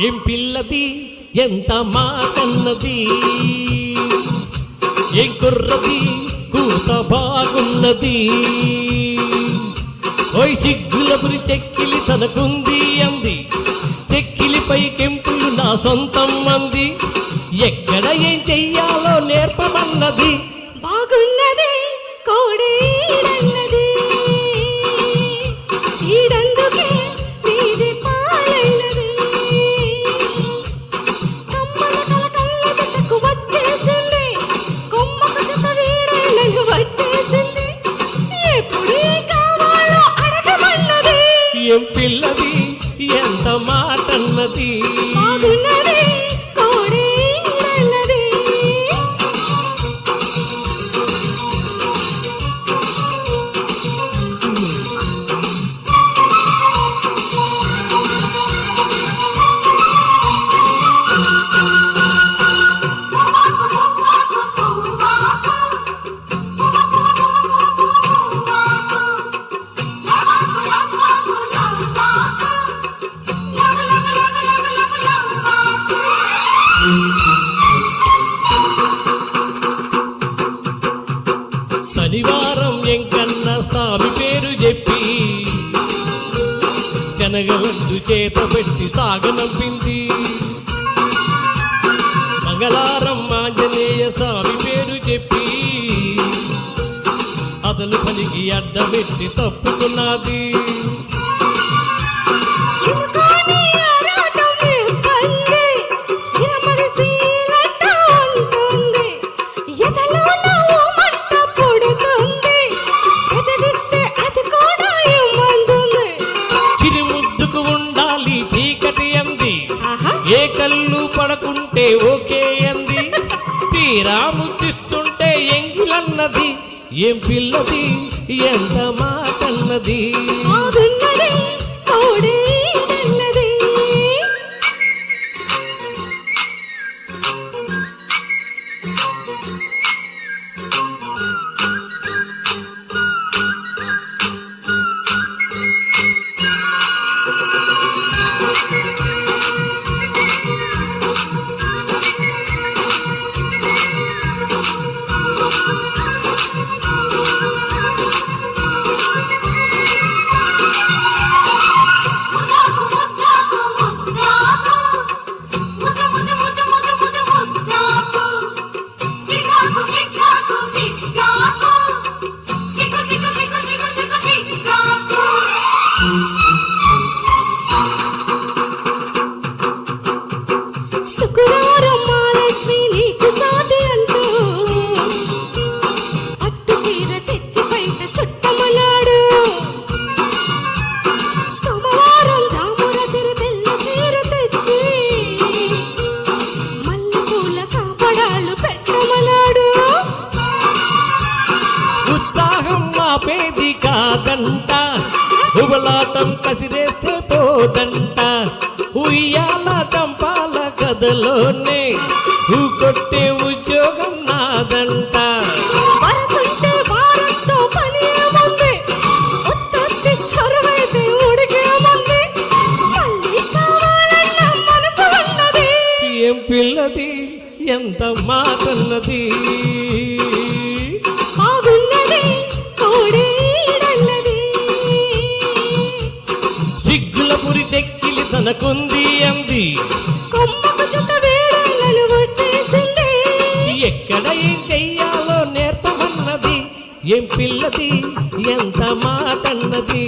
ఏం పిల్లది ఎంత మాటన్నది, ఏం కుర్రది కూత బాగున్నది. ఓయ్ సిగ్గుల పురి చెక్కిలి తనకుంది అంది, చెక్కిలిపై కెంపులు నా సొంతం అంది. ఎక్కడ ఏం చెయ్యాలో నేర్పమన్నది. బాగున్నది కోడేడన్నది, ఈడందుకే వీధి పాలైనది. కమ్మల కళ్ళ జతకు వచ్చేసింది, కొమ్మకు జత వీడేళ్ళను పట్టేసింది. ఎప్పుడు ఏం కావాలో అడగమన్నది. ఏం పిల్లది ఎంత మాటన్నది. బాగున్నది కోడేడన్నది. శనివారం ఎంకన్న స్వామి పేరు చెప్పి శనగలడ్డు చేత పెట్టి సాగనంపింది. మంగళవారం ఆంజనేయ స్వామి పేరు చెప్పి అసలు పనికి అడ్డబెట్టి తప్పుకున్నది. ఏ కళ్ళు పడకుంటే ఓకే అంది, తీరా ముద్దిస్తుంటే ఎంగిలన్నది. ఏం పిల్లది ఎంత మాటన్నది. ఆపేది కాదంట, ఉబలాటం కసిరేస్తే పోదంట. ఉయ్యాల చంపాల కథలోనే కొట్టే ఉద్యోగం నాదంట. ఏం పిల్లది ఎంత మాటన్నది. సిగ్గుల పురి చెక్కిలి తనకుంది అంది, ఎక్కడ ఏం చెయ్యాలో నేర్పమన్నది. ఏం పిల్లది ఎంత మాటన్నది.